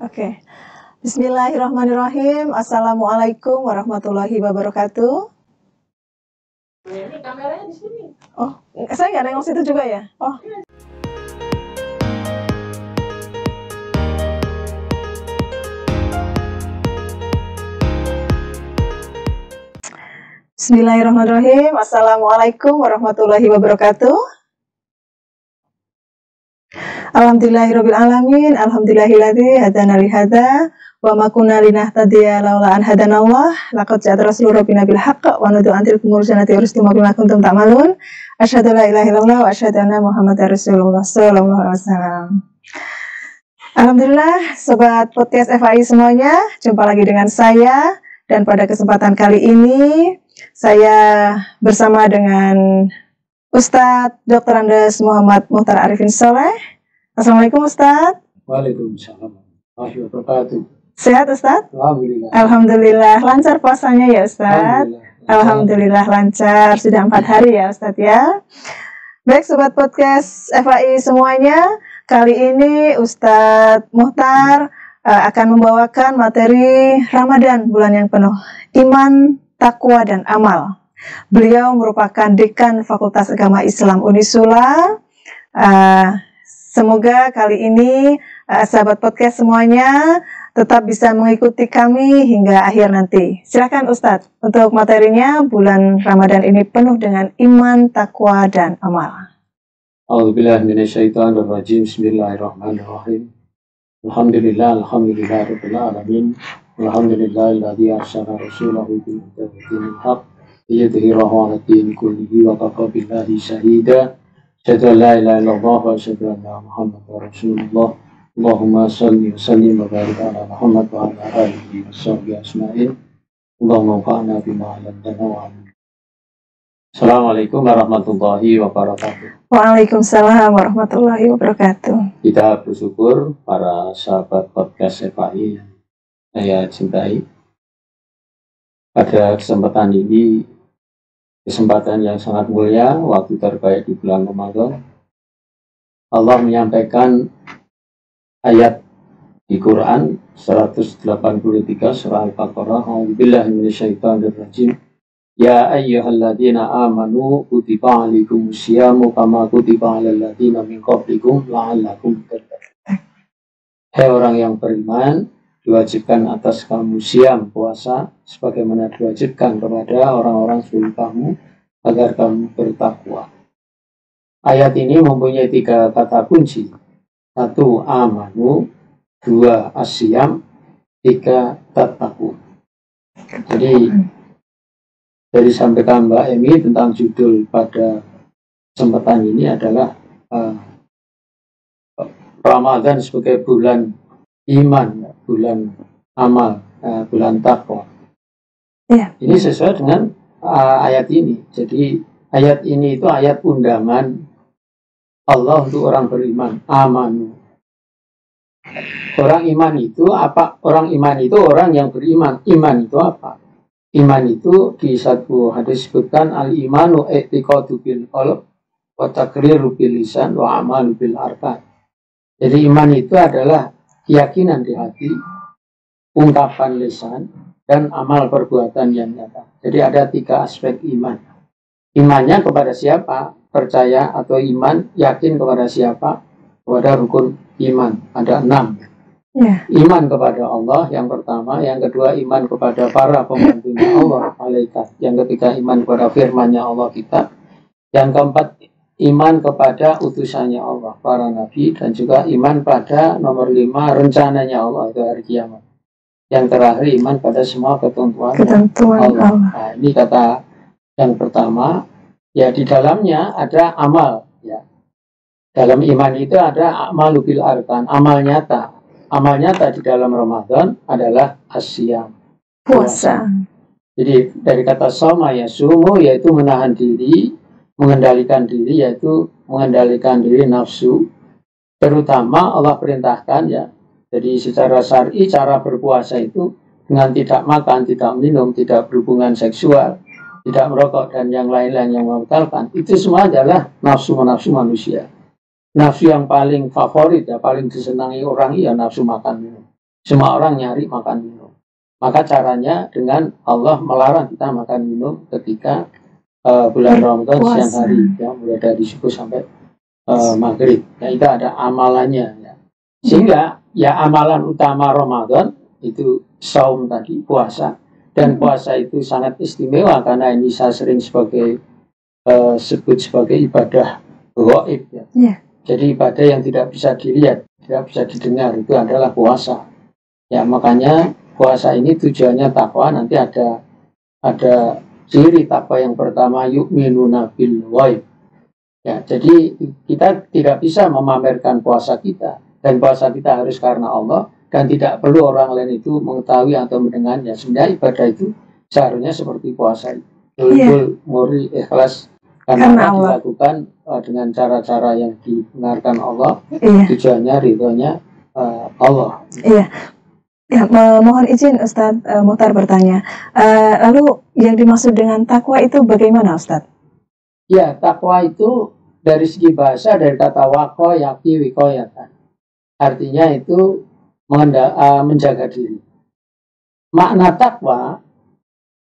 Oke. Bismillahirrahmanirrahim. Assalamualaikum warahmatullahi wabarakatuh. Ini kameranya di sini. Oh, saya nggak nengok situ juga ya? Oh. Bismillahirrahmanirrahim. Assalamualaikum warahmatullahi wabarakatuh. Alhamdulillahirabbil alamin. Alhamdulillahilladzi hadana li hadza wa ma kunna linahtadiya laula an hadanallah. Laqad ja'a rasulur rabbina bil haqq wa nudu antil kumurjanati urustum bima kuntum ta'malun. Asyhadu la ilaha illallah wa asyhadu anna Muhammadar Rasulullah sallallahu alaihi wasallam. Alhamdulillah, sobat podcast FAI semuanya, jumpa lagi dengan saya, dan pada kesempatan kali ini saya bersama dengan Ustadz Dr. Andes Muhammad Muhtar Arifin Soleh. Assalamualaikum Ustadz. Waalaikumsalam warahmatullahi wabarakatuh. Sehat Ustadz? Alhamdulillah. Alhamdulillah. Lancar puasanya ya Ustadz? Alhamdulillah lancar. Sudah 4 hari ya Ustadz ya. Baik sobat podcast FAI semuanya, kali ini Ustadz Muhtar akan membawakan materi Ramadan, bulan yang penuh iman, takwa, dan amal. Beliau merupakan Dekan Fakultas Agama Islam Unisula. Semoga kali ini sahabat podcast semuanya tetap bisa mengikuti kami hingga akhir nanti. Silakan Ustadz, untuk materinya bulan Ramadan ini penuh dengan iman, takwa, dan amal. A'udzubillahi minasyaitonirrajim. Bismillahirrahmanirrahim. Alhamdulillahirabbil alamin. Alhamdulillahilladzi arsala rasulahu bil huda wa dinil haqq liyudhhirahu 'ala dini kullihi wa kafa billahi shahida. Asyhadu an la ilaha illallah wa asyhadu anna Muhammadar Rasulullah. Allahumma shalli wa sallim wa barik ala Muhammad wa ala alihi wa sahbihi ajma'in. Allahumma anfa'na bima 'allamtana wa 'allimna. Assalamualaikum warahmatullahi wabarakatuh. Waalaikumsalam warahmatullahi wabarakatuh. Kita bersyukur para sahabat podcast FAI yang saya cintai. Pada kesempatan ini, kesempatan yang sangat mulia, waktu terbaik di bulan Ramadan, Allah menyampaikan ayat di Quran 183 surah Al-Baqarah. A'udzubillahi minasyaitonirrajim. Ya ayyuhalladzina amanu kutiba 'alaikumusyamu kama kutiba 'alal ladzina min qablikum la'allakum tattaqun. Hai orang yang beriman, diwajibkan atas kamu siam puasa sebagaimana diwajibkan kepada orang-orang sebelum kamu agar kamu bertakwa. Ayat ini mempunyai 3 kata kunci. 1 amanu, 2 asyam, 3 tattaqun. Jadi dari sampaikan Mbak Emi tentang judul pada kesempatan ini adalah Ramadan sebagai bulan iman, bulan amal, bulan takwa. Ya. Ini sesuai dengan ayat ini. Jadi ayat ini itu ayat undangan Allah untuk orang beriman. Amanu. Orang iman itu apa? Orang iman itu orang yang beriman. Iman itu apa? Iman itu di satu hadis disebutkan al-imanu i'tiqadu bil qalb wa taqriru bil lisan wa amalu bil arkan. Jadi iman itu adalah keyakinan di hati, ungkapan lisan, dan amal perbuatan yang nyata. Jadi ada 3 aspek iman. Imannya kepada siapa? Percaya atau iman, yakin kepada siapa? Kepada rukun iman. Ada 6. Ya. Iman kepada Allah yang pertama, yang kedua iman kepada para pembantunya Allah, malaikat. Yang ketiga iman kepada firman-Nya Allah kita. Yang keempat iman kepada utusannya Allah, para nabi, dan juga iman pada nomor 5 rencananya Allah, itu hari kiamat. Yang terakhir iman pada semua ketentuan Allah. Nah, ini kata yang pertama, ya di dalamnya ada amal. Ya. Dalam iman itu ada amal bil arkan, amal nyata. Amal nyata di dalam Ramadan adalah asyam, puasa. Jadi dari kata soma ya sumu, yaitu menahan diri, mengendalikan diri, yaitu mengendalikan diri nafsu. Terutama Allah perintahkan ya. Jadi secara syar'i cara berpuasa itu dengan tidak makan, tidak minum, tidak berhubungan seksual, tidak merokok dan yang lain-lain yang membatalkan. Itu semua adalah nafsu-nafsu manusia. Nafsu yang paling favorit ya, paling disenangi orang ya nafsu makan minum. Semua orang nyari makan minum. Maka caranya dengan Allah melarang kita makan minum ketika bulan Ramadan siang hari, ya, mulai dari subuh sampai maghrib. Ya, itu ada amalannya. Ya. Sehingga ya amalan utama Ramadan itu saum tadi, puasa. Dan puasa itu sangat istimewa karena ini saya sering sebut sebagai ibadah gaib. Ya. Yeah. Jadi ibadah yang tidak bisa dilihat, tidak bisa didengar, itu adalah puasa. Ya, makanya puasa ini tujuannya takwa. Nanti ada ciri takwa yang pertama, yu'minuna bil ghaib. Ya, jadi kita tidak bisa memamerkan puasa kita, dan puasa kita harus karena Allah, dan tidak perlu orang lain itu mengetahui atau mendengarnya. Sebenarnya ibadah itu seharusnya seperti puasa, betul-betul murni ikhlas karena Allah dilakukan dengan cara-cara yang dibenarkan Allah. Tujuannya ridhonya Allah. Iya. Ya, mohon izin Ustadz Muhtar bertanya. Lalu yang dimaksud dengan takwa itu bagaimana Ustadz? Ya, takwa itu dari segi bahasa dari kata waqo yaqi wiqayatan. Artinya itu menjaga diri. Makna takwa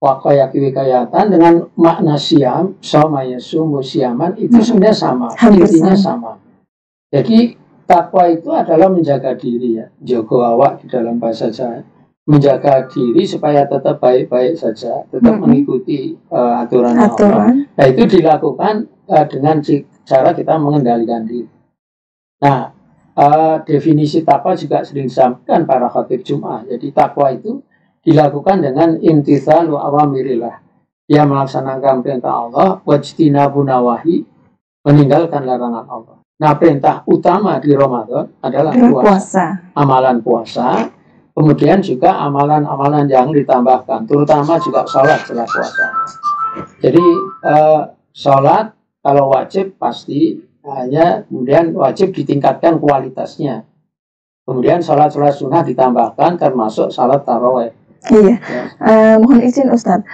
waqo yaqi wiqayatan dengan makna siam, soma yasumu siaman itu sebenarnya sama, intinya sama. Jadi takwa itu adalah menjaga diri, ya, jogo awak di dalam bahasa Jawa, menjaga diri supaya tetap baik-baik saja, tetap mengikuti aturan Allah. Nah, itu dilakukan dengan cara kita mengendalikan diri. Nah, definisi takwa juga sering disampaikan para khatib Jum'ah. Jadi takwa itu dilakukan dengan imtitsalu awamirillah. Dia melaksanakan perintah Allah, wajtinabu nawahi, meninggalkan larangan Allah. Nah, perintah utama di Ramadan adalah puasa. Amalan puasa, kemudian juga amalan-amalan yang ditambahkan, terutama juga sholat setelah puasa. Jadi, sholat kalau wajib pasti, hanya kemudian wajib ditingkatkan kualitasnya. Kemudian sholat-sholat sunnah ditambahkan, termasuk sholat tarawih. Iya, mohon izin Ustadz,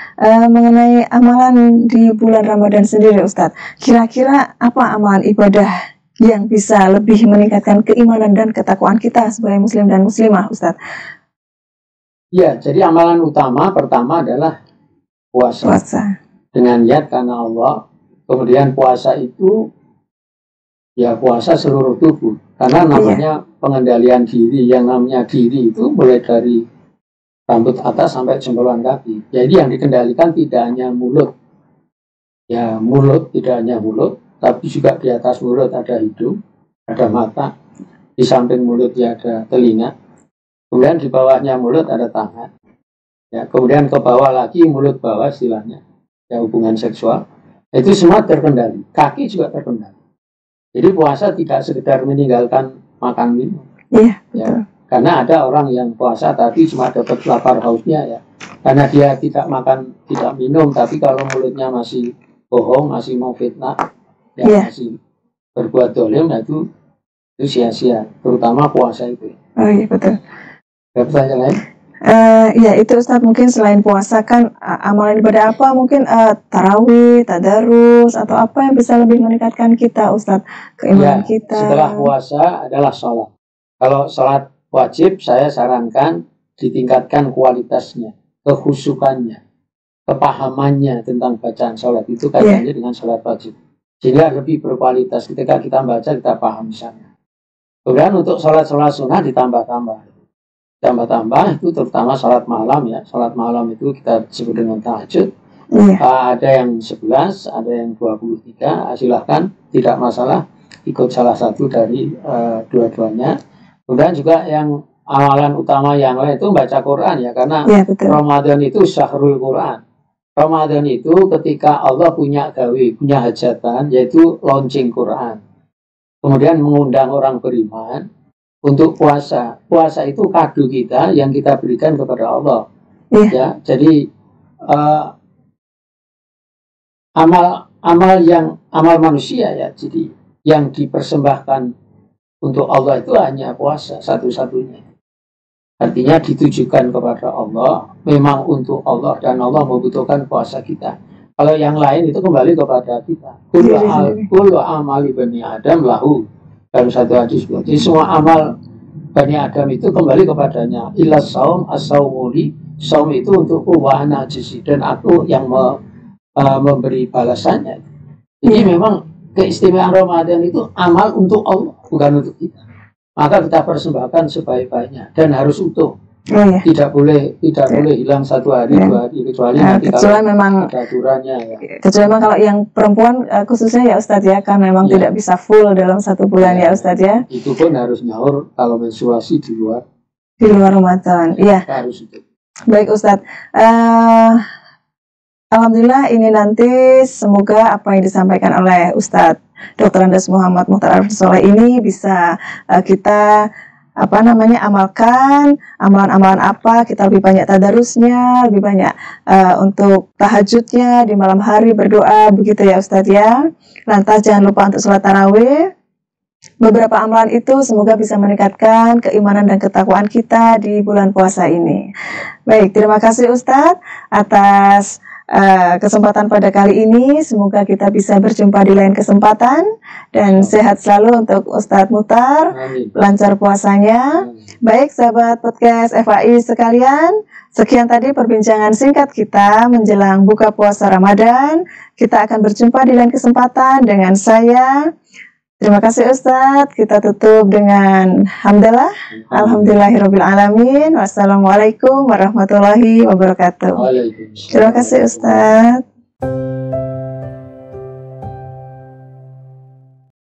mengenai amalan di bulan Ramadan sendiri Ustadz, kira-kira apa amalan ibadah yang bisa lebih meningkatkan keimanan dan ketakwaan kita sebagai muslim dan muslimah Ustadz? Ya, jadi amalan utama pertama adalah puasa. Dengan niat karena Allah. Kemudian puasa itu ya puasa seluruh tubuh. Karena namanya pengendalian diri. Yang namanya diri itu mulai dari rambut atas sampai jempol kaki. Jadi yang dikendalikan tidak hanya mulut. Ya, mulut tidak hanya mulut, tapi juga di atas mulut ada hidung, ada mata, di samping mulut ya ada telinga, kemudian di bawahnya mulut ada tangan, ya, kemudian ke bawah lagi mulut bawah istilahnya, ya hubungan seksual, itu semua terkendali, kaki juga terkendali. Jadi puasa tidak sekedar meninggalkan makan minum, ya, karena ada orang yang puasa tapi cuma dapat lapar hausnya, ya, karena dia tidak makan, tidak minum, tapi kalau mulutnya masih bohong, masih mau fitnah, ya, masih berbuat dolim, itu sia-sia, terutama puasa itu. Oh iya betul. Ada pertanyaan lain? Ya itu Ustadz, mungkin selain puasa kan amalan ibadah apa, mungkin tarawih, tadarus, atau apa yang bisa lebih meningkatkan kita Ustadz, keimanan kita. Setelah puasa adalah sholat. Kalau sholat wajib saya sarankan ditingkatkan kualitasnya, kekhusyukannya, kepahamannya tentang bacaan sholat itu kaitannya dengan sholat wajib. Sehingga lebih berkualitas ketika kita baca, kita paham misalnya. Kemudian untuk sholat-sholat sunnah ditambah-tambah itu terutama sholat malam, ya. Sholat malam itu kita sebut dengan tahajud. Ada yang 11, ada yang 23, silahkan, tidak masalah ikut salah satu dari dua-duanya. Kemudian juga yang amalan utama yang lain itu baca Quran, ya, karena Ramadan itu syahrul Quran. Ramadan itu ketika Allah punya punya hajatan, yaitu launching Quran. Kemudian mengundang orang beriman untuk puasa. Puasa itu kado kita yang kita berikan kepada Allah. Ya, jadi amal manusia, ya, jadi yang dipersembahkan untuk Allah itu hanya puasa satu-satunya. Artinya ditujukan kepada Allah, memang untuk Allah, dan Allah membutuhkan puasa kita. Kalau yang lain itu kembali kepada kita. Kullu amali bani Adam lahu. Dalam satu hadis, jadi semua amal Bani Adam itu kembali kepadanya. Illa saum as-saumuli, saum itu untukku wa ana jisi, dan aku yang memberi balasannya. Jadi memang keistimewaan Ramadan itu amal untuk Allah, bukan untuk kita. Maka kita persembahkan sebaik-baiknya dan harus utuh. Tidak boleh hilang 1 hari 2 hari, kecuali nanti kecuali kalau memang ada aturannya ya. Kecuali memang kalau yang perempuan khususnya ya Ustadz ya, kan memang tidak bisa full dalam 1 bulan ya Ustadz ya. Itu pun harus nyaur kalau menstruasi di luar Ramadan. Iya. Harus itu. Baik Ustadz. Alhamdulillah ini nanti semoga apa yang disampaikan oleh Ustadz Dr. Andes Muhammad Mukhtar Arifin Soleh ini bisa kita amalkan amalan-amalan apa, kita lebih banyak tadarusnya, lebih banyak untuk tahajudnya di malam hari berdoa, begitu ya Ustadz ya. Lantas jangan lupa untuk sholat tarawih. Beberapa amalan itu semoga bisa meningkatkan keimanan dan ketakwaan kita di bulan puasa ini. Baik, terima kasih Ustadz atas kesempatan pada kali ini. Semoga kita bisa berjumpa di lain kesempatan dan sehat selalu untuk Ustadz Mukhtar. Lancar puasanya. Baik sahabat podcast FAI sekalian, sekian tadi perbincangan singkat kita menjelang buka puasa Ramadan. Kita akan berjumpa di lain kesempatan dengan saya. Terima kasih Ustadz. Kita tutup dengan hamdalah. Alhamdulillahirabbil alamin. Wassalamualaikum warahmatullahi wabarakatuh. Terima kasih Ustadz.